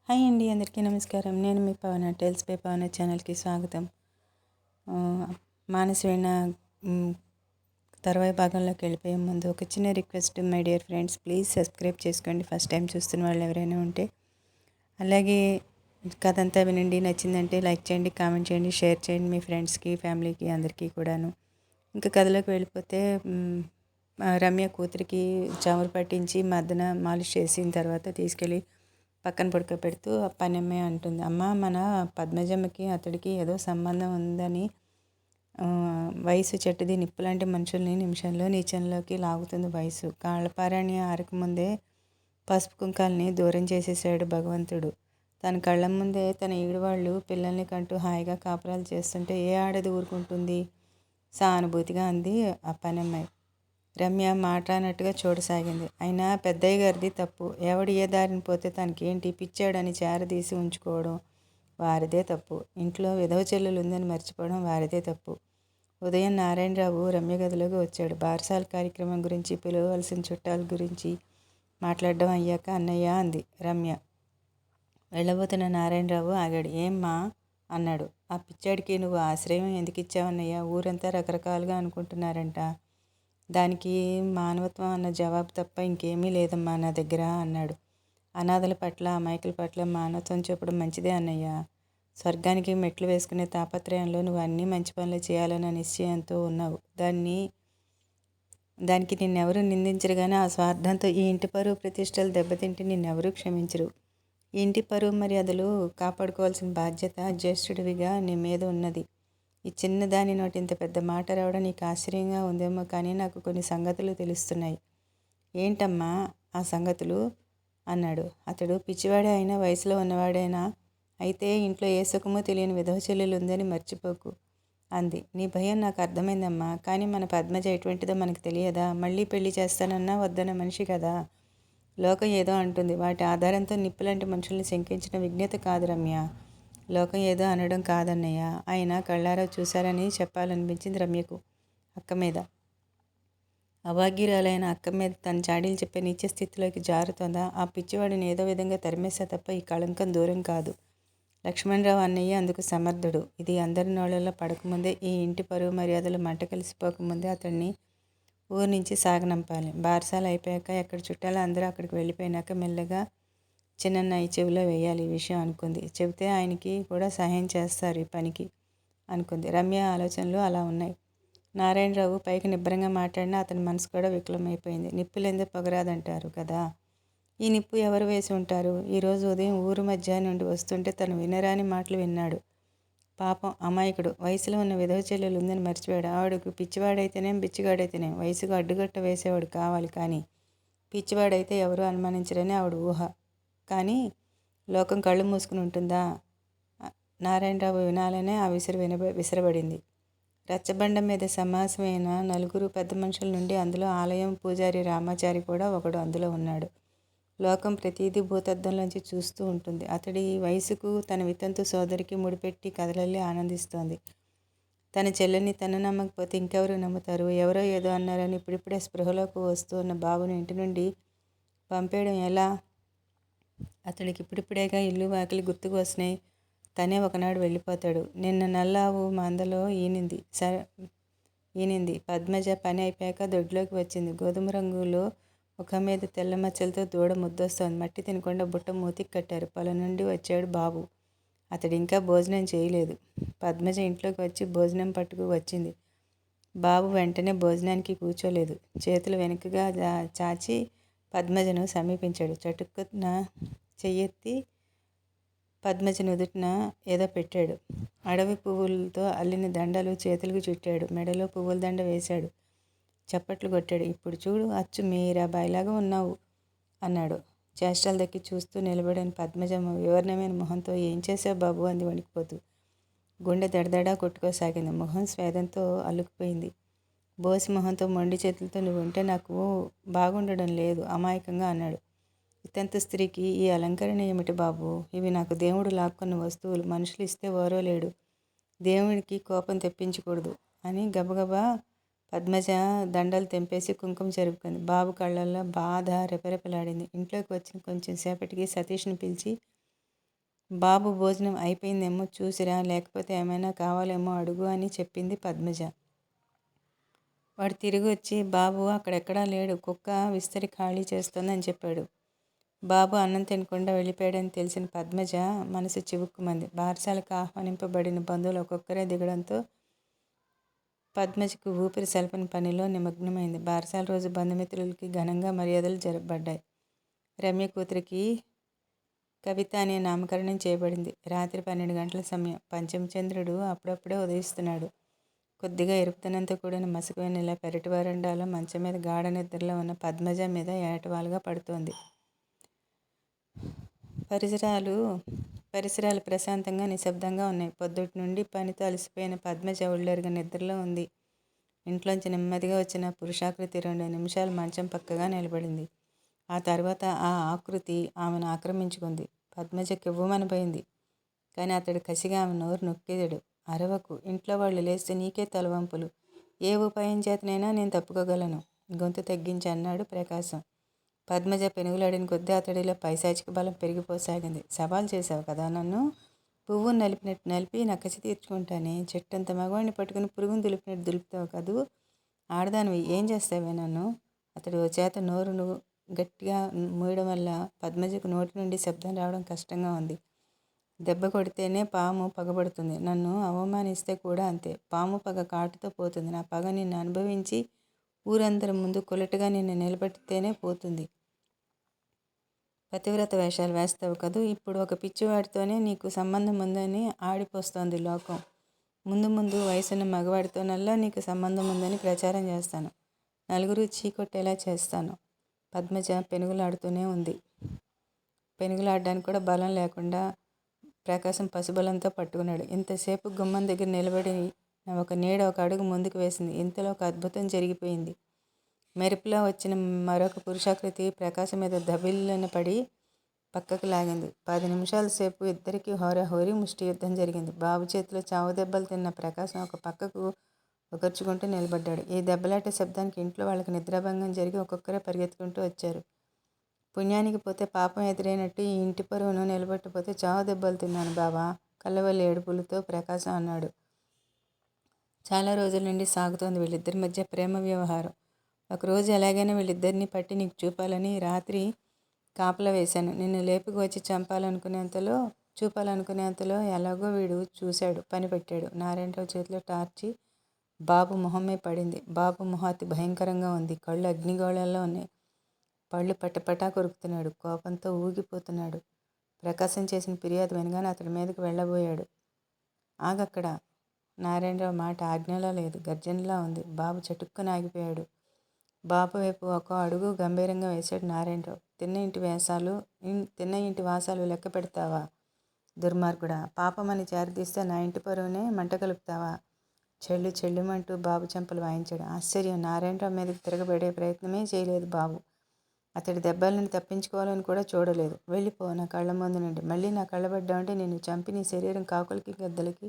Hi అండి, అందరికీ నమస్కారం. నేను మీ పవన టెల్స్ బై పవన ఛానల్కి స్వాగతం. మానసవీణ తర్వాయి భాగంలోకి వెళ్ళిపోయే ముందు ఒక చిన్న request, my dear friends, please subscribe చేసుకోండి ఫస్ట్ టైం చూస్తున్న వాళ్ళు ఎవరైనా ఉంటే. అలాగే కథ అంతా వినండి, నచ్చిందంటే లైక్ చేయండి, కామెంట్ చేయండి, షేర్ చేయండి మీ ఫ్రెండ్స్కి, ఫ్యామిలీకి, అందరికీ కూడాను. ఇంకా కథలోకి వెళ్ళిపోతే రమ్య కూతురికి చమురు పట్టించి మద్దన మాలిష్ చేసిన తర్వాత తీసుకెళ్ళి పక్కన పడుకోబెడుతూ ఆ పనమ్మే అంటుంది, అమ్మ మన పద్మజమ్మకి అతడికి ఏదో సంబంధం ఉందని, వయసు చెట్టుది, నిప్పులాంటి మనుషుల్ని నిమిషంలో నీచంలోకి లాగుతుంది వయసు. కాళ్ళపారాన్ని ఆరకముందే పసుపు కుంకాలని దూరం చేసేసాడు భగవంతుడు. తన కళ్ళ ముందే తన ఈడువాళ్ళు పిల్లల్ని కంటూ హాయిగా కాపురాలు చేస్తుంటే ఏ ఆడది ఊరుకుంటుంది? సానుభూతిగా అంది ఆ పనమ్మాయి. రమ్య మాట్లాడినట్టుగా చూడసాగింది. అయినా పెద్దయ్య గారిది తప్పు. ఎవడు ఏ దారిని పోతే తనకేంటి? పిచ్చాడని చేరదీసి ఉంచుకోవడం వారిదే తప్పు. ఇంట్లో విధవ చెల్లెలు ఉందని మర్చిపోవడం వారిదే తప్పు. ఉదయం నారాయణరావు రమ్య గదిలోకి వచ్చాడు. బారసాల కార్యక్రమం గురించి, పిలవవలసిన చుట్టాల గురించి మాట్లాడడం అయ్యాక అన్నయ్య అంది రమ్య. వెళ్ళబోతున్న నారాయణరావు ఆగాడు. ఏమ్మా అన్నాడు. ఆ పిచ్చాడికి నువ్వు ఆశ్రయం ఎందుకు ఇచ్చావన్నయ్య? ఊరంతా రకరకాలుగా అనుకుంటున్నారంట. దానికి మానవత్వం అన్న జవాబు తప్ప ఇంకేమీ లేదమ్మా నా దగ్గర అన్నాడు. అనాథల పట్ల, అమాయకుల పట్ల మానవత్వం చెప్పడం మంచిదే అన్నయ్య. స్వర్గానికి మెట్లు వేసుకునే తాపత్రయంలో నువ్వు అన్నీ మంచి పనులు చేయాలన్న నిశ్చయంతో ఉన్నావు. దానికి నిన్నెవరూ నిందించరు, కానీ ఆ స్వార్థంతో ఈ ఇంటి పరువు ప్రతిష్టలు దెబ్బతింటే నిన్నెవరూ క్షమించరు. ఈ ఇంటి పరువు మర్యాదలు కాపాడుకోవాల్సిన బాధ్యత జ్యేష్ఠుడివిగా నీ మీద ఉన్నది. ఈ చిన్నదాని నోటి ఇంత పెద్ద మాట రావడం నీకు ఆశ్చర్యంగా ఉందేమో, కానీ నాకు కొన్ని సంగతులు తెలుస్తున్నాయి. ఏంటమ్మా ఆ సంగతులు అన్నాడు. అతడు పిచ్చివాడే అయినా వయసులో ఉన్నవాడైనా అయితే ఇంట్లో ఏ సుఖమో తెలియని విధవ చెల్లెలు ఉందని మర్చిపోకు అంది. నీ భయం నాకు అర్థమైందమ్మా, కానీ మన పద్మజ ఎటువంటిదో మనకు తెలియదా? మళ్ళీ పెళ్లి చేస్తానన్నా వద్దన్న మనిషి కదా. లోకం ఏదో అంటుంది. వాటి ఆధారంతో నిప్పులాంటి మనుషుల్ని శంకించిన విజ్ఞత కాదు రమ్య. లోకం ఏదో అనడం కాదన్నయ్య. ఆయన కళ్ళారా చూశారని చెప్పాలనిపించింది రమ్యకు. అక్క మీద, అభాగ్యురాలైన అక్క మీద తన చాడీలు చెప్పే నీచ స్థితిలోకి జారుతోందా? ఆ పిచ్చివాడిని ఏదో విధంగా తరిమేసా తప్ప ఈ కళంకం దూరం కాదు. లక్ష్మణరావు అన్నయ్య అందుకు సమర్థుడు. ఇది అందరి నోళ్ళల్లో పడకముందే, ఈ ఇంటి పరువు మర్యాదలు మంట కలిసిపోకముందే అతన్ని ఊరి నుంచి సాగనంపాలి. బారసాల అయిపోయాక ఎక్కడ చుట్టాలో అందరూ అక్కడికి వెళ్ళిపోయినాక మెల్లగా చిన్నన్నయ్య చెవిలో వేయాలి ఈ విషయం అనుకుంది. చెబితే ఆయనకి కూడా సహాయం చేస్తారు ఈ పనికి అనుకుంది. రమ్య ఆలోచనలు అలా ఉన్నాయి. నారాయణరావు పైకి నిబ్బరంగా మాట్లాడినా అతని మనసు కూడా వికలమైపోయింది. నిప్పులెందే పొగరాదంటారు కదా. ఈ నిప్పు ఎవరు వేసి ఉంటారు? ఈరోజు ఉదయం ఊరు మధ్య నుండి వస్తుంటే తను వినరాని మాటలు విన్నాడు. పాపం అమాయకుడు. వయసులో ఉన్న విధవ చెల్లెలు ఉందని మర్చిపోయాడు. ఆవిడకు పిచ్చివాడైతేనేం బిచ్చిగాడైతేనేం వయసుకు అడ్డుగట్ట వేసేవాడు కావాలి, కానీ పిచ్చివాడైతే ఎవరూ అనుమానించరని ఆవిడ ఊహ. కానీ లోకం కళ్ళు మూసుకుని ఉంటుందా? నారాయణరావు వినాలనే ఆ విసరబడింది. రచ్చబండ మీద సమాసమైన నలుగురు పెద్ద మనుషుల నుండి అందులో ఆలయం పూజారి రామాచారి కూడా ఒకడు అందులో ఉన్నాడు. లోకం ప్రతిదీ భూతద్దంలోంచి చూస్తూ ఉంటుంది. అతడి వయసుకు తన వితంతు సోదరికి ముడిపెట్టి కదలల్లి ఆనందిస్తోంది. తన చెల్లెల్ని తన నమ్మకపోతే ఇంకెవరు నమ్ముతారు? ఎవరో ఏదో అన్నారని ఇప్పుడిప్పుడే స్పృహలోకి వస్తూ ఉన్న బాబుని ఇంటి నుండి పంపేయడం ఎలా? అతడికి ఇప్పుడిప్పుడేగా ఇల్లు వాకిలి గుర్తుకు వస్తున్నాయి. తనే ఒకనాడు వెళ్ళిపోతాడు. నిన్న నల్లావు మందలో ఈనింది. పద్మజ పని అయిపోయాక దొడ్లోకి వచ్చింది. గోధుమ రంగులో ముఖం మీద తెల్ల మచ్చలతో దూడ ముద్దొస్తోంది. మట్టి తినకుండా బుట్ట మూతికి కట్టారు. పొలం నుండి వచ్చాడు బాబు. అతడు ఇంకా భోజనం చేయలేదు. పద్మజ ఇంట్లోకి వచ్చి భోజనం పట్టుకు వచ్చింది. బాబు వెంటనే భోజనానికి కూర్చోలేదు. చేతులు వెనుకగా చాచి పద్మజను సమీపించాడు. చటుక్కున చెయ్యెత్తి పద్మజ నుదుటిన ఏదో పెట్టాడు. అడవి పువ్వులతో అల్లిన దండలు చేతులకు చుట్టాడు. మెడలో పువ్వుల దండ వేశాడు. చప్పట్లు కొట్టాడు. ఇప్పుడు చూడు, అచ్చు మీరాబాయిలాగా ఉన్నావు అన్నాడు. చేష్టలు దక్కి చూస్తూ నిలబడిన పద్మజమ్మ వివరణమైన మొహంతో ఏం చేసావు బాబు అంది వణికిపోతూ. గుండె దడదడా కొట్టుకోసాగింది. మొహం స్వేదంతో అల్లుకుపోయింది. బోసి మొహంతో మొండి చేతులతో నువ్వు ఉంటే నాకు బాగుండడం లేదు అమాయకంగా అన్నాడు. ఇతంత స్త్రీకి ఈ అలంకరణ ఏమిటి బాబు? ఇవి నాకు దేవుడు లాక్కున్న వస్తువులు. మనుషులు ఇస్తే ఓరవలేడు. దేవుడికి కోపం తెప్పించకూడదు అని గబగబా పద్మజ దండలు తెంపేసి కుంకుమ జరుపుకుంది. బాబు కళ్ళల్లో బాధ రెపరెపలాడింది. ఇంట్లోకి వచ్చిన కొంచెం సేపటికి సతీష్ని పిలిచి బాబు భోజనం అయిపోయిందేమో చూసిరా, లేకపోతే ఏమైనా కావాలేమో అడుగు అని చెప్పింది పద్మజ. వాడు తిరిగి వచ్చి బాబు అక్కడెక్కడా లేడు, కుక్క విస్తరి ఖాళీ చేస్తోందని చెప్పాడు. బాబు అన్నం తినకుండా వెళ్ళిపోయాడని తెలిసిన పద్మజ మనసు చివుక్కుమంది. బారసాలకు ఆహ్వానింపబడిన బంధువులు ఒక్కొక్కరే దిగడంతో పద్మజకు ఊపిరి సలపని పనిలో నిమగ్నమైంది. బారసాల రోజు బంధుమిత్రులకి ఘనంగా మర్యాదలు జరపబడ్డాయి. రమ్య కూతురికి కవిత అనే నామకరణం చేయబడింది. రాత్రి 12 గంటల సమయం. పంచమచంద్రుడు అప్పుడప్పుడే ఉదయిస్తున్నాడు. కొద్దిగా ఎరుపుతనంతో కూడిన మసక వెన్నెల పెరటి వరండాలో మంచం మీద గాఢ నిద్రలో ఉన్న పద్మజ మీద ఏటవాలుగా పడుతోంది. పరిసరాలు ప్రశాంతంగా నిశ్శబ్దంగా ఉన్నాయి. పొద్దుటి నుండి పనితో అలసిపోయిన పద్మజ ఒళ్ళెరుగ నిద్రలో ఉంది. ఇంట్లోంచి నెమ్మదిగా వచ్చిన పురుషాకృతి 2 నిమిషాలు మంచం పక్కగా నిలబడింది. ఆ తర్వాత ఆ ఆకృతి ఆమెను ఆక్రమించుకుంది. పద్మజ కెవ్వుమనిపోయింది. కానీ అతడు కసిగా ఆమె నోరు నొక్కేదడు. అరవకు, ఇంట్లో వాళ్ళు లేస్తే నీకే తలవంపులు. ఏ ఉపాయం చేతనైనా నేను తప్పుకోగలను, గొంతు తగ్గించి అన్నాడు ప్రకాశం. పద్మజ పెనుగులాడిన కొద్దీ అతడిలో పైశాచిక బలం పెరిగిపోసాగింది. సవాల్ చేశావు కదా నన్ను, పువ్వును నలిపినట్టు నలిపి నా కసి తీర్చుకుంటానే. చెట్టంత మగవాడిని పట్టుకుని పురుగును దులిపినట్టు దులుపుతావు కదూ, ఆడదానివి ఏం చేస్తావే నన్ను? అతడు ఓ చేత నోరును గట్టిగా మూయడం వల్ల పద్మజకు నోటి నుండి శబ్దం రావడం కష్టంగా ఉంది. దెబ్బ కొడితేనే పాము పగబడుతుంది, నన్ను అవమానిస్తే కూడా అంతే. పాము పగ కాటుతో పోతుంది. నా పగ నిన్ను అనుభవించి ఊరందరి ముందు కులటుగా నిన్ను నిలబెడితేనే పోతుంది. పతివ్రత వేషాలు వేస్తావు కదూ. ఇప్పుడు ఒక పిచ్చివాడితోనే నీకు సంబంధం ఉందని ఆడిపోస్తోంది లోకం. ముందు ముందు వయసున్న మగవాడితోనల్లా నీకు సంబంధం ఉందని ప్రచారం చేస్తాను. నలుగురు చీకొట్టేలా చేస్తాను. పద్మజ పెనుగులాడుతూనే ఉంది. పెనుగులాడడానికి కూడా బలం లేకుండా ప్రకాశం పశుబలంతో పట్టుకున్నాడు. ఇంతసేపు గుమ్మం దగ్గర నిలబడి ఒక నీడ ఒక అడుగు ముందుకు వేసింది. ఇంతలో ఒక అద్భుతం జరిగిపోయింది. మెరుపులా వచ్చిన మరొక పురుషాకృతి ప్రకాశం మీద దబిల్లున పడి పక్కకు లాగింది. 10 నిమిషాల సేపు ఇద్దరికీ హోరాహోరీ ముష్టి యుద్ధం జరిగింది. బాబు చేతిలో చావు దెబ్బలు తిన్న ప్రకాశం ఒక పక్కకు ఒగర్చుకుంటూ నిలబడ్డాడు. ఈ దెబ్బలాట శబ్దానికి ఇంట్లో వాళ్ళకి నిద్రాభంగం జరిగి ఒక్కొక్కరే పరిగెత్తుకుంటూ వచ్చారు. పుణ్యానికి పోతే పాపం ఎదురైనట్టు ఈ ఇంటి పరువును నిలబెట్టపోతే చావు దెబ్బలు తిన్నాను బావా, కళ్ళవల్లి ఏడుపులతో ప్రకాశం అన్నాడు. చాలా రోజుల నుండి సాగుతోంది వీళ్ళిద్దరి మధ్య ప్రేమ వ్యవహారం. ఒకరోజు ఎలాగైనా వీళ్ళిద్దరినీ పట్టి నీకు చూపాలని రాత్రి కాపలా వేశాను. నిన్ను లేపుకు వచ్చి చూపాలనుకునేంతలో ఎలాగో వీడు చూశాడు, పని పెట్టాడు. నారాయణరావు చేతిలో టార్చి బాబు మొహమే పడింది. బాబు మొహం అతి భయంకరంగా ఉంది. కళ్ళు అగ్నిగోళాల్లో ఉన్నాయి. పళ్ళు పటపటా కొరుకుతున్నాడు. కోపంతో ఊగిపోతున్నాడు. ప్రకాశం చేసిన ఫిర్యాదు వినగానే అతడి మీదకి వెళ్ళబోయాడు. ఆగక్కడ. నారాయణరావు మాట ఆజ్ఞలా లేదు, గర్జనలా ఉంది. బాబు చటుక్కున ఆగిపోయాడు. బాబు వైపు ఒక అడుగు గంభీరంగా వేశాడు నారాయణరావు. తిన్న ఇంటి వాసాలు లెక్క పెడతావా దుర్మార్గుడా? పాపమని చేరదీస్తే నా ఇంటి పరువునే మంట కలుపుతావా? చెళ్ళు చెళ్ళుమంటూ బాబు చెంపలు వాయించాడు. ఆశ్చర్యం, నారాయణరావు మీదకి తిరగబడే ప్రయత్నమే చేయలేదు బాబు. అతడి దెబ్బలను తప్పించుకోవాలని కూడా చూడలేదు. వెళ్ళిపో నా కళ్ళ ముందు నుండి. మళ్ళీ నా కళ్ళబడ్డావంటే నిన్ను చంపి నీ శరీరం కాకులకి గద్దలకి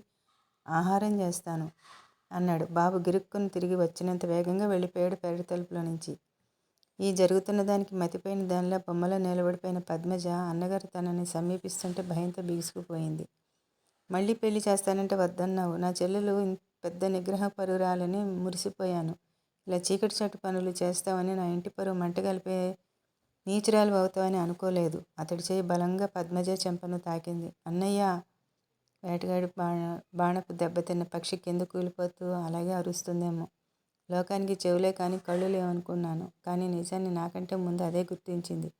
ఆహారం చేస్తాను అన్నాడు. బాబు గిరుక్కుని తిరిగి వచ్చినంత వేగంగా వెళ్ళిపోయాడు పెరటి తలుపులో నుంచి. ఈ జరుగుతున్న దానికి మతిపోయిన దానిలా బొమ్మలో నిలబడిపోయిన పద్మజ అన్నగారు తనని సమీపిస్తుంటే భయంతో బిగుసుకుపోయింది. మళ్ళీ పెళ్లి చేస్తానంటే వద్దన్నావు. నా చెల్లెలు పెద్ద నిగ్రహ పరురాలని మురిసిపోయాను. ఇలా చీకటి చాటు పనులు చేస్తావని, నా ఇంటి పరువు మంట కలిపే నీచురాలు అవుతావని అనుకోలేదు. అతడి చేయి బలంగా పద్మజ చెంపను తాకింది. అన్నయ్య! వేటగాడి బాణపు దెబ్బతిన్న పక్షి కింద కూలిపోతూ అలాగే అరుస్తుందేమో. లోకానికి చెవులే కానీ కళ్ళు లేవనుకున్నాను. కానీ నిజాన్ని నాకంటే ముందు అదే గుర్తించింది.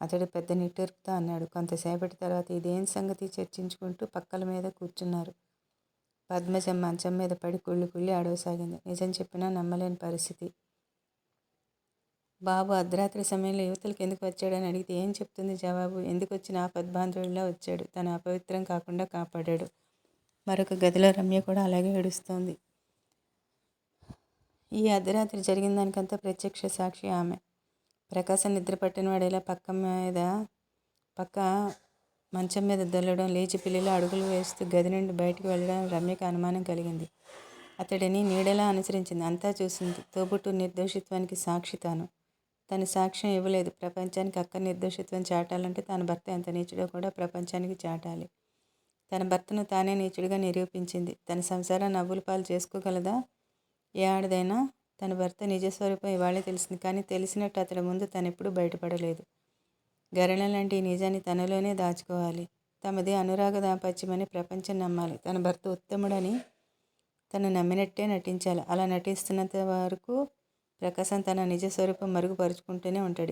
అతడు పెద్ద నిట్టూర్పుతో అన్నాడు. కొంతసేపటి తర్వాత ఇదేం సంగతి చర్చించుకుంటూ పక్కల మీద కూర్చున్నారు. పద్మజ మంచం మీద పడి కుళ్ళి కుళ్ళి అడవసాగింది. నిజం చెప్పినా నమ్మలేని పరిస్థితి. బాబు అర్ధరాత్రి సమయంలో యువతలకు ఎందుకు వచ్చాడని అడిగితే ఏం చెప్తుంది జవాబు? ఎందుకు వచ్చిన ఆపద్బాంధవుడిలా వచ్చాడు. తన అపవిత్రం కాకుండా కాపాడాడు. మరొక గదిలో రమ్య కూడా అలాగే ఏడుస్తోంది. ఈ అర్ధరాత్రి జరిగిన దానికంతా ప్రత్యక్ష సాక్షి ఆమె. ప్రకాశం నిద్ర పట్టిన వాడేలా పక్క మంచం మీద దొల్లడం, లేచి పిల్లిలో అడుగులు వేస్తూ గది నుండి బయటికి వెళ్ళడం రమ్యకు అనుమానం కలిగింది. అతడిని నీడలా అనుసరించింది. అంతా చూసింది. తోబుట్టు నిర్దోషిత్వానికి సాక్షి తాను. తన సాక్ష్యం ఇవ్వలేదు. ప్రపంచానికి అక్క నిర్దోషిత్వం చాటాలంటే తన భర్త ఎంత నీచుడో కూడా ప్రపంచానికి చాటాలి. తన భర్తను తానే నీచుడిగా నిరూపించింది. తన సంసారాన్ని నవ్వుల పాలు చేసుకోగలదా ఏ ఆడదైనా? తన భర్త నిజస్వరూపం ఇవాళే తెలిసింది. కానీ తెలిసినట్టు అతడి ముందు తనెప్పుడూ బయటపడలేదు. గరళం లాంటి ఈ నిజాన్ని తనలోనే దాచుకోవాలి. తమది అనురాగ దాంపత్యమని ప్రపంచం నమ్మాలి. తన భర్త ఉత్తముడని తను నమ్మినట్టే నటించాలి. అలా నటిస్తున్నంత వరకు ప్రకాశం తన నిజ స్వరూపం మరుగుపరుచుకుంటూనే ఉంటాడు.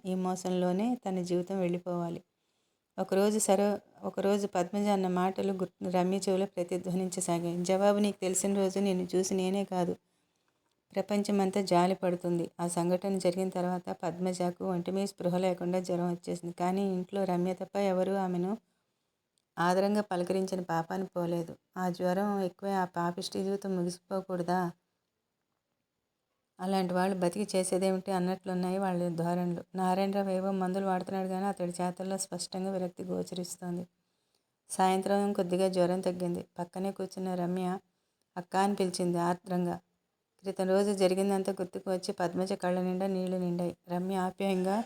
ఈ మోసంలోనే తన జీవితం వెళ్ళిపోవాలి. ఒకరోజు పద్మజ అన్న మాటలు రమ్య చెవిలో ప్రతిధ్వనించసాగాయి. జవాబు నీకు తెలిసిన రోజు నిన్ను చూసి నేనే కాదు, ప్రపంచమంతా జాలి పడుతుంది. ఆ సంఘటన జరిగిన తర్వాత పద్మజకు ఒంటిమీద స్పృహ లేకుండా జ్వరం వచ్చేసింది. కానీ ఇంట్లో రమ్య తప్ప ఎవరూ ఆమెను ఆదరంగా పలకరించిన పాపాన్ని పోలేదు. ఆ జ్వరం ఎక్కువై ఆ పాపిష్టి జీవితం ముగిసిపోకూడదా? అలాంటి వాళ్ళు బతికి చేసేదేమిటి అన్నట్లున్నాయి వాళ్ళ ధోరణులు. నారాయణరావు ఏవో మందులు వాడుతున్నాడు కానీ అతడి చేతల్లో స్పష్టంగా విరక్తి గోచరిస్తోంది. సాయంత్రం కొద్దిగా జ్వరం తగ్గింది. పక్కనే కూర్చున్న రమ్య అక్క అని పిలిచింది ఆర్ద్రంగా. క్రితం రోజు జరిగిందంతా గుర్తుకు వచ్చి పద్మజ కళ్ళ నిండా నీళ్లు నిండాయి. రమ్య ఆప్యాయంగా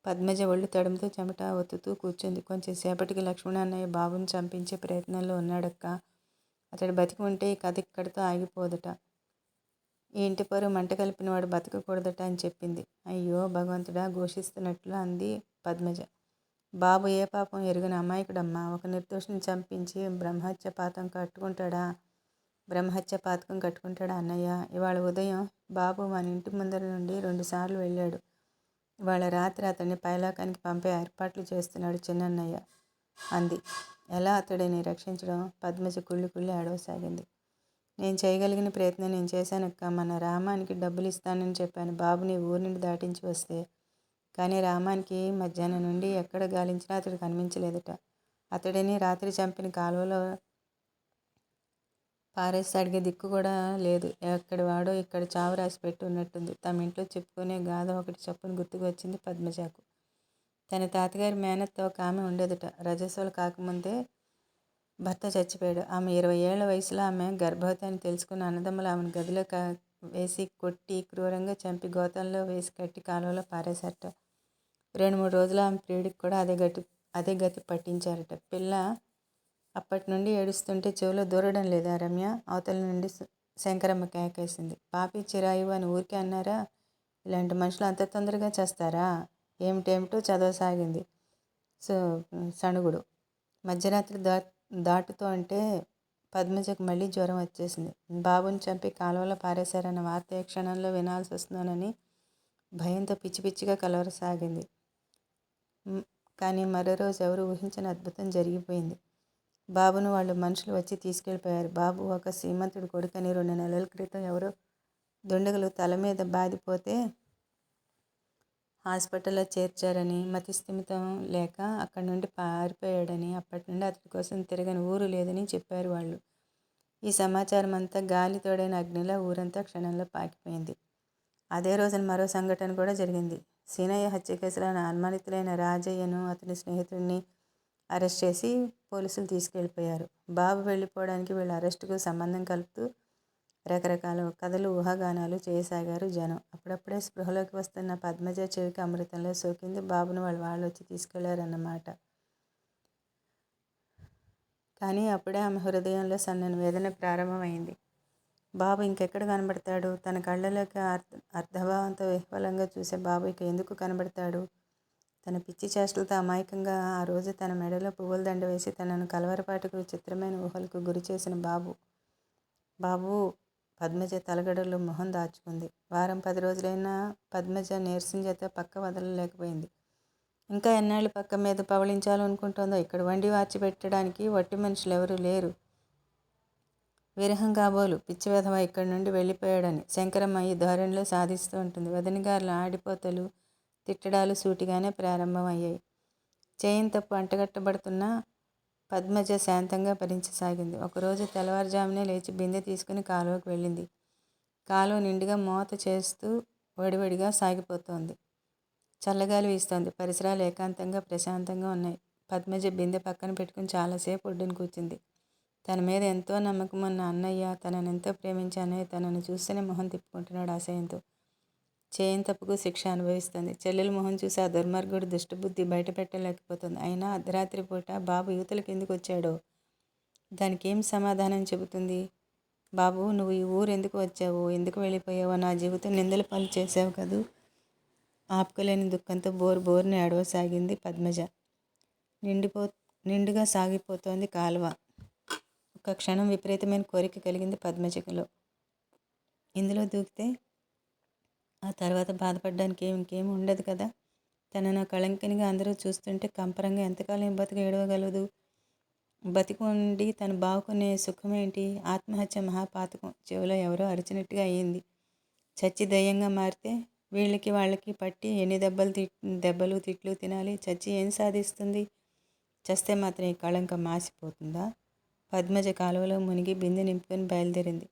పద్మజ ఒళ్ళు తడుముతూ చెమట ఒత్తుతూ కూర్చుంది. కొంచెం సేపటికి లక్ష్మణన్నయ్య బాబుని చంపించే ప్రయత్నంలో ఉన్నాడక్క. అతడు బతికి ఉంటే ఈ కథ ఇక్కడితో ఆగిపోదట. ఈ ఇంటి పరువు మంట కలిపినవాడు బతకకూడదట అని చెప్పింది. అయ్యో భగవంతుడా ఘోషిస్తున్నట్లు అంది పద్మజ. బాబు ఏ పాపం ఎరుగని అమాయకుడమ్మా. ఒక నిర్దోషిని చంపించి బ్రహ్మహత్య పాతకం కట్టుకుంటాడా అన్నయ్య? ఇవాళ ఉదయం బాబు మన ఇంటి ముందర నుండి 2 సార్లు వెళ్ళాడు. ఇవాళ రాత్రి అతన్ని పైలోకానికి పంపే ఏర్పాట్లు చేస్తున్నాడు చిన్నన్నయ్య అంది. ఎలా అతడిని రక్షించడం? పద్మజ కుళ్ళి ఏడవసాగింది. నేను చేయగలిగిన ప్రయత్నం నేను చేశానక్క. మన రామానికి డబ్బులు ఇస్తానని చెప్పాను. బాబుని ఊరి నుండి దాటించి వస్తే. కానీ రామానికి మధ్యాహ్నం నుండి ఎక్కడ గాలించినా అతడు కనిపించలేదట. అతడిని రాత్రి చంపిన కాలువలో పారేసి అడిగే దిక్కు కూడా లేదు. ఎక్కడి వాడో ఇక్కడ చావు రాసి పెట్టి ఉన్నట్టుంది. తమ ఇంట్లో చెప్పుకునే గాథ ఒకటి చప్పున గుర్తుకు వచ్చింది పద్మజకు. తన తాతగారి మేనత్త ఒక ఆమె ఉండేదట. రజస్వలు కాకముందే భర్త చచ్చిపోయాడు. ఆమె 20 ఏళ్ల వయసులో ఆమె గర్భవతి అని తెలుసుకున్న అన్నదమ్ములు ఆమెను గదిలో వేసి కొట్టి క్రూరంగా చంపి గోతంలో వేసి కట్టి కాలువలో పారేశారట. 2-3 రోజులు ఆమె ప్రియుడికి కూడా అదే గతి పట్టించారట. పిల్ల అప్పటి నుండి ఏడుస్తుంటే చెవిలో దూరడం లేదా రమ్య? అవతల నుండి శంకరమ్మ కేకేసింది. పాపి చిరాయువు అని ఊరికే అన్నారా? ఇలాంటి మనుషులు అంత తొందరగా చేస్తారా? ఏమిటేమిటో చదవసాగింది సణుగుడు. మధ్యరాత్రి దాటుతూ అంటే పద్మజకు మళ్ళీ జ్వరం వచ్చేసింది. బాబుని చంపి కాలువలో పారేశారన్న వార్త ఏ క్షణంలో వినాల్సి వస్తుందోనని భయంతో పిచ్చి పిచ్చిగా కలవరసాగింది. కానీ మరో రోజు ఎవరు ఊహించని అద్భుతం జరిగిపోయింది. బాబును వాళ్ళు మనుషులు వచ్చి తీసుకెళ్ళిపోయారు. బాబు ఒక శ్రీమంతుడి కొడుకని 2 నెలల క్రితం ఎవరో దుండగులు తల మీద బాదిపోతే హాస్పిటల్లో చేర్చారని, మతిస్థిమితం లేక అక్కడి నుండి పారిపోయాడని, అప్పటి నుండి అతడి కోసం తిరగని ఊరు లేదని చెప్పారు వాళ్ళు. ఈ సమాచారం అంతా గాలి తోడైన అగ్నిలా ఊరంతా క్షణంలో పాకిపోయింది. అదే రోజున మరో సంఘటన కూడా జరిగింది. సీనయ్య హత్య కేసులో అనుమానితులైన రాజయ్యను అతని స్నేహితుడిని అరెస్ట్ చేసి పోలీసులు తీసుకెళ్ళిపోయారు. బాబు వెళ్ళిపోవడానికి వీళ్ళ అరెస్టుకు సంబంధం కలుపుతూ రకరకాల కథలు ఊహాగానాలు చేయసాగారు జనం. అప్పుడప్పుడే స్పృహలోకి వస్తున్న పద్మజ చెవికి అమృతంలో సోకింది. బాబును వాళ్ళు వచ్చి తీసుకెళ్లారన్నమాట. కానీ అప్పుడే ఆమె హృదయంలో సన్నని వేదన ప్రారంభమైంది. బాబు ఇంకెక్కడ కనబడతాడు? తన కళ్ళలోకి అర్ధభావంతో విహ్వలంగా చూసే బాబు ఇక ఎందుకు కనబడతాడు? తన పిచ్చి చేష్టలతో అమాయకంగా ఆ రోజు తన మెడలో పువ్వుల దండ వేసి తనను కలవరపాటుకు విచిత్రమైన ఊహలకు గురి చేసిన బాబు పద్మజ తలగడలో మొహం దాచుకుంది. వారం 10 రోజులైనా పద్మజ నీరసం చేత పక్క వదలలేకపోయింది. ఇంకా ఎన్నాళ్ళు పక్క మీద పవళించాలనుకుంటోందో. ఇక్కడ వండి వార్చి పెట్టడానికి వట్టి మనుషులు ఎవరూ లేరు. విరహం కాబోలు పిచ్చి వెధవ ఇక్కడి నుండి వెళ్ళిపోయాడని శంకరమ్మ ఈ ధోరణిలో సాధిస్తూ ఉంటుంది. వదినగారుల ఆడిపోతలు తిట్టడాలు సూటిగానే ప్రారంభమయ్యాయి. చేయని తప్పు అంటగట్టబడుతున్న పద్మజ శాంతంగా భరించసాగింది. ఒకరోజు తెల్లవారుజామునే లేచి బిందె తీసుకుని కాలువకు వెళ్ళింది. కాలువ నిండుగా మోత చేస్తూ వడివడిగా సాగిపోతోంది. చల్లగాలి వీస్తోంది. పరిసరాలు ఏకాంతంగా ప్రశాంతంగా ఉన్నాయి. పద్మజ బిందె పక్కన పెట్టుకుని చాలాసేపు ఒడ్డున కూర్చుంది. తన మీద ఎంతో నమ్మకం ఉన్న అన్నయ్య, తననెంతో ప్రేమించే అన్నయ్య తనను చూస్తేనే మొహం తిప్పుకుంటున్నాడు అసహ్యంతో. చేయని తప్పుకు శిక్ష అనుభవిస్తుంది. చెల్లెల మొహం చూసి ఆ దుర్మార్గుడు దుష్టబుద్ధి బయట పెట్టలేకపోతుంది. అయినా అర్ధరాత్రి పూట బాబు యువతలకు ఎందుకు వచ్చాడో దానికి ఏం సమాధానం చెబుతుంది? బాబు, నువ్వు ఈ ఊరు ఎందుకు వచ్చావు, ఎందుకు వెళ్ళిపోయావో, నా జీవితం నిందల పాలు చేసావు కదూ. ఆపుకోలేని దుఃఖంతో బోరుని ఏడవసాగింది పద్మజ. నిండుగా సాగిపోతోంది కాలువ. ఒక క్షణం విపరీతమైన కోరిక కలిగింది పద్మజలో. ఇందులో దూకితే ఆ తర్వాత బాధపడడానికి ఇంకేం ఉండదు కదా. తనను కళంకినిగా అందరూ చూస్తుంటే కంపరంగా ఎంతకాలం బతికి ఏడవగలదు? బతికి ఉండి తను బావుకునే సుఖమేంటి? ఆత్మహత్య మహాపాతకం. చెవిలో ఎవరో అరిచినట్టుగా అయ్యింది. చచ్చి దయ్యంగా మారితే వీళ్ళకి వాళ్ళకి పట్టి ఎన్ని దెబ్బలు తిట్లు తినాలి? చచ్చి ఏం సాధిస్తుంది? చస్తే మాత్రం ఈ కళంకం మాసిపోతుందా? పద్మజ కాలువలో మునిగి బిందె నింపుకొని బయలుదేరింది.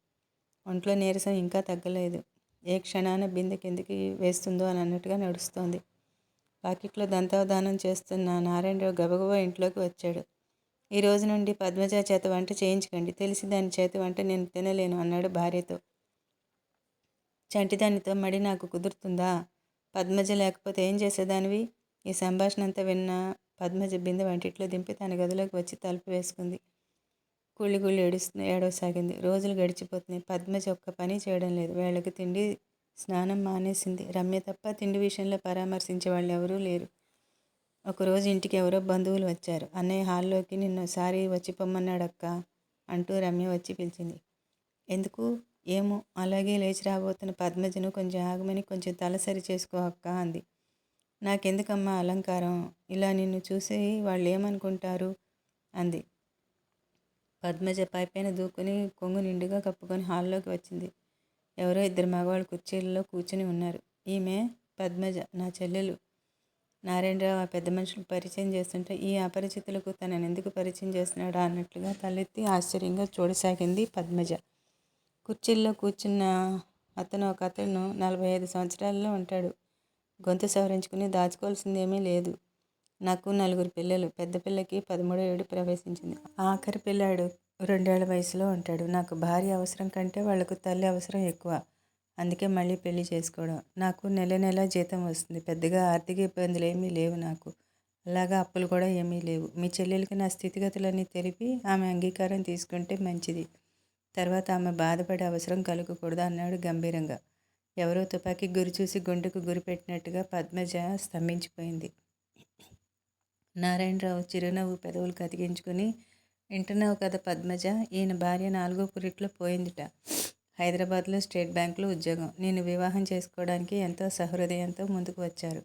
ఒంట్లో నీరసం ఇంకా తగ్గలేదు. ఏ క్షణాన బిందె కిందికి వేస్తుందో అని అన్నట్టుగా నడుస్తోంది. పాకిట్లో దంతావధానం చేస్తున్న నారాయణరావు గబగబా ఇంట్లోకి వచ్చాడు. ఈ రోజు నుండి పద్మజ చేత వంట చేయించకండి. తెలిసి దాని చేతి వంట నేను తినలేను అన్నాడు భార్యతో. చంటిదానితో మడి నాకు కుదురుతుందా? పద్మజ లేకపోతే ఏం చేసేదానివి? ఈ సంభాషణ అంతా విన్న పద్మజ బిందె వంటిట్లో దింపి తన గదిలోకి వచ్చి తలుపు వేసుకుంది. కుళ్ళి ఏడవసాగింది. రోజులు గడిచిపోతున్నాయి. పద్మజ ఒక్క పని చేయడం లేదు. వేళకి తిండి, స్నానం మానేసింది. రమ్య తప్ప తిండి విషయంలో పరామర్శించే వాళ్ళు ఎవరూ లేరు. ఒకరోజు ఇంటికి ఎవరో బంధువులు వచ్చారు. అన్నయ్య హాల్లోకి నిన్నోసారి వచ్చి పొమ్మన్నాడక్క అంటూ రమ్య వచ్చి పిలిచింది. ఎందుకు? ఏమో. అలాగే లేచి రాబోతున్న పద్మజను కొంచెం ఆగమని కొంచెం తల సరి చేసుకో అక్క అంది. నాకెందుకమ్మా అలంకారం? ఇలా నిన్ను చూసి వాళ్ళు ఏమనుకుంటారు అంది. పద్మజ పైపైన దూకుని కొంగు నిండుగా కప్పుకొని హాల్లోకి వచ్చింది. ఎవరో ఇద్దరు మగవాళ్ళు కుర్చీలలో కూర్చుని ఉన్నారు. ఈమె పద్మజ, నా చెల్లెలు. నారాయణరావు ఆ పెద్ద మనుషులు పరిచయం చేస్తుంటే ఈ అపరిచితులకు తనని ఎందుకు పరిచయం చేస్తున్నాడా అన్నట్లుగా తలెత్తి ఆశ్చర్యంగా చూడసాగింది పద్మజ. కుర్చీల్లో కూర్చున్న ఒక అతను 45 సంవత్సరాలలో ఉంటాడు. గొంతు సవరించుకుని దాచుకోవాల్సిందేమీ లేదు. నాకు 4 పిల్లలు. పెద్ద పిల్లకి 13వ ఏడు ప్రవేశించింది. ఆఖరి పిల్లాడు 2 ఏళ్ల వయసులో ఉంటాడు. నాకు భార్య అవసరం కంటే వాళ్లకు తల్లి అవసరం ఎక్కువ. అందుకే మళ్ళీ పెళ్లి చేసుకోవడం. నాకు నెల జీతం వస్తుంది. పెద్దగా ఆర్థిక ఇబ్బందులు ఏమీ లేవు నాకు. అలాగా అప్పులు కూడా ఏమీ లేవు. మీ చెల్లెలకి నా స్థితిగతులన్నీ తెలిపి ఆమె అంగీకారం తీసుకుంటే మంచిది. తర్వాత ఆమె బాధపడే అవసరం కలగకూడదు అన్నాడు గంభీరంగా. ఎవరో తుపాకీ గురి చూసి గుండెకు గురిపెట్టినట్టుగా పద్మజ స్తంభించిపోయింది. నారాయణరావు చిరునవ్వు పెదవులు కతికించుకుని, వింటున్నావు కదా పద్మజ, ఈయన భార్య 4వ పురిట్లో పోయిందిట. హైదరాబాద్లో స్టేట్ బ్యాంకులో ఉద్యోగం. నేను వివాహం చేసుకోవడానికి ఎంతో సహృదయంతో ముందుకు వచ్చారు.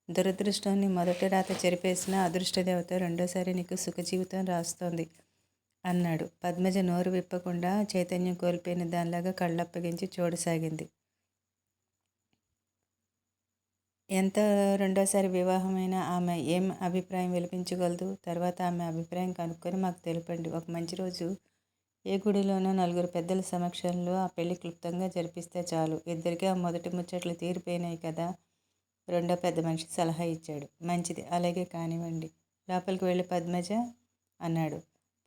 దురదృష్టాన్ని మొదటి రాత చెరిపేసిన అదృష్టదేవత రెండోసారి నీకు సుఖజీవితం రాస్తోంది అన్నాడు. పద్మజ నోరు విప్పకుండా చైతన్యం కోల్పోయిన దానిలాగా కళ్ళప్పగించి చూడసాగింది. ఎంత రెండోసారి వివాహమైన ఆమె ఏం అభిప్రాయం వెలిపించగలదు? తర్వాత ఆమె అభిప్రాయం కనుక్కొని మాకు తెలుపండి. ఒక మంచి రోజు ఏ గుడిలోనో 4 పెద్దల సమక్షంలో ఆ పెళ్లి క్లుప్తంగా జరిపిస్తే చాలు. ఇద్దరికీ ఆ మొదటి ముచ్చట్లు తీరిపోయినాయి కదా. రెండో పెద్ద మనిషి సలహా ఇచ్చాడు. మంచిది, అలాగే కానివ్వండి. లోపలికి వెళ్ళి పద్మజ అన్నాడు.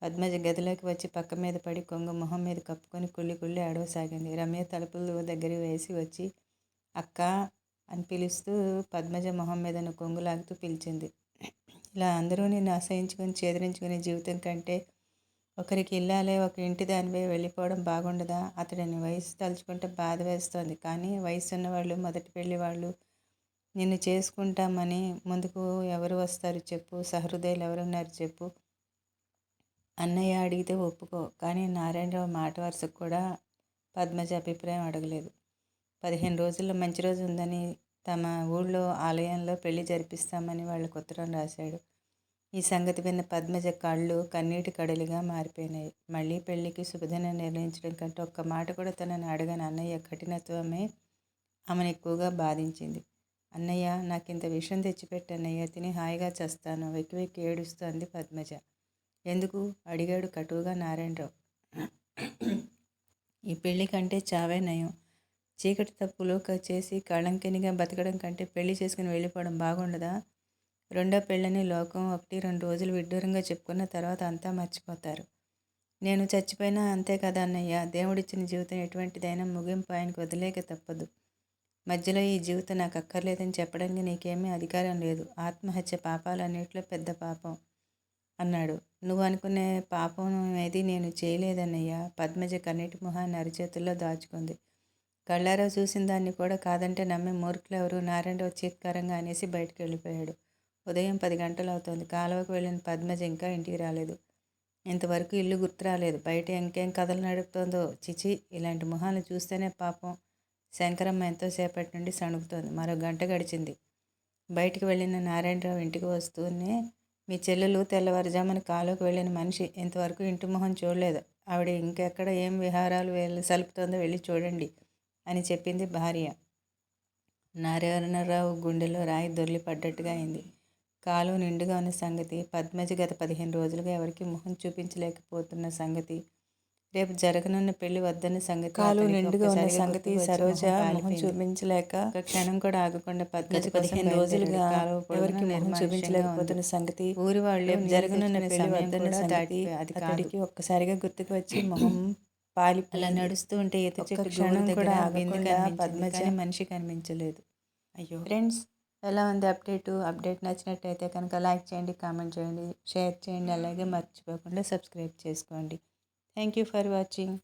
పద్మజ గదిలోకి వచ్చి పక్క మీద పడి కొంగు మొహం మీద కప్పుకొని కుళ్ళి ఏడవసాగింది. రమ్య తలుపులు దగ్గర వేసి వచ్చి అక్క అని పిలుస్తూ పద్మజ మొహం మీద కొంగు లాగుతూ పిలిచింది. ఇలా అందరూ నిన్ను అసహించుకొని చేదరించుకునే జీవితం కంటే ఒకరికి ఇల్లాలే ఒక ఇంటి దానివే వెళ్ళిపోవడం బాగుండదా? అతడిని వయసు తలుచుకుంటే బాధ వేస్తోంది. కానీ వయసు ఉన్నవాళ్ళు, మొదటి పెళ్లి వాళ్ళు నిన్ను చేసుకుంటామని ముందుకు ఎవరు వస్తారు చెప్పు? సహృదయులు ఎవరున్నారు చెప్పు? అన్నయ్య అడిగితే ఒప్పుకో. కానీ నారాయణరావు మాట వరుసకు కూడా పద్మజ అభిప్రాయం అడగలేదు. 15 రోజుల్లో మంచి రోజు ఉందని తమ ఊళ్ళో ఆలయంలో పెళ్లి జరిపిస్తామని వాళ్ళకు ఉత్తరం రాశాడు. ఈ సంగతి విన్న పద్మజ కళ్ళు కన్నీటి కడలిగా మారిపోయినాయి. మళ్ళీ పెళ్లికి శుభదినం నిర్ణయించడం కంటే ఒక్క మాట కూడా తనని అడగని అన్నయ్య కఠినత్వమే ఆమెను ఎక్కువగా బాధించింది. అన్నయ్య, నాకింత విషయం తెచ్చిపెట్టన్నయ్య, తిని హాయిగా చస్తాను. వెక్కి వెక్కి ఏడుస్తోంది పద్మజ. ఎందుకు? అడిగాడు కటువుగా నారాయణరావు. ఈ పెళ్లి కంటే చావే నయం. చీకటి తప్పులు చేసి కళంకినిగా బతకడం కంటే పెళ్లి చేసుకుని వెళ్ళిపోవడం బాగుండదా? రెండో పెళ్ళని లోకం 1-2 రోజులు విడ్డూరంగా చెప్పుకున్న తర్వాత అంతా మర్చిపోతారు. నేను చచ్చిపోయినా అంతే కదా అన్నయ్య. దేవుడిచ్చిన జీవితం ఎటువంటిదైనా ముగింపు ఆయనకు వదిలేక తప్పదు. మధ్యలో ఈ జీవితం నాకు అక్కర్లేదని చెప్పడానికి నీకేమీ అధికారం లేదు. ఆత్మహత్య పాపాలన్నిట్లో పెద్ద పాపం అన్నాడు. నువ్వు అనుకునే పాపం ఏది నేను చేయలేదన్నయ్యా. పద్మజ కన్నీటి మొహాన్ని అరిచేతుల్లో దాచుకుంది. కళ్ళారా చూసిన దాన్ని కూడా కాదంటే నమ్మే మూర్ఖులెవరు? నారాయణరావు చీత్కారంగా అనేసి బయటకు వెళ్ళిపోయాడు. ఉదయం 10 గంటలు అవుతోంది. కాలువకు వెళ్ళిన పద్మజ ఇంకా ఇంటికి రాలేదు. ఇంతవరకు ఇల్లు గుర్తు రాలేదు. బయట ఇంకేం కథలు నడుపుతోందో. చిచి, ఇలాంటి మొహాలు చూస్తేనే పాపం. శంకరమ్మ ఎంతోసేపటి నుండి సణుగుతోంది. మరో గంట గడిచింది. బయటికి వెళ్ళిన నారాయణరావు ఇంటికి వస్తూనే, మీ చెల్లెలు తెల్లవారుజామున కాలువకు వెళ్ళిన మనిషి ఇంతవరకు ఇంటి మొహం చూడలేదు. ఆవిడ ఇంకెక్కడ ఏం విహారాలు సలుపుతోందో వెళ్ళి చూడండి అని చెప్పింది భార్య. నారాయణరావు గుండెలో రాయి దొర్లి పడ్డట్టుగా అయింది. కాలువ నిండుగా ఉన్న సంగతి, పద్మజ గత 15 రోజులుగా ఎవరికి మొహం చూపించలేకపోతున్న సంగతి, రేపు జరగనున్న పెళ్లి వద్దన్న సంగతి, కాలువ నిండుగా ఉన్న సంగతి, సరోజ మొహం చూపించలేక ఒక క్షణం కూడా ఆగకుండా పద్మజ 15 రోజులుగా ఎవరికి మొహం చూపించలేకపోతున్న సంగతి, ఊరి వాళ్ళు జరగనున్న పెళ్లి వద్దన్న సంగతి అతడికి ఒక్కసారిగా గుర్తుకు వచ్చి మొహం అలా నడుస్తూ ఉంటే ఈత చెట్టు క్షణం కూడా ఆగకుండా పద్మజ మనిషి కనిపించలేదు. అయ్యో ఫ్రెండ్స్, ఎలా ఉంది అప్డేట్ నచ్చినట్టయితే కనుక లైక్ చేయండి, కామెంట్ చేయండి, షేర్ చేయండి, అలాగే మర్చిపోకుండా సబ్స్క్రైబ్ చేసుకోండి. Thank you for watching.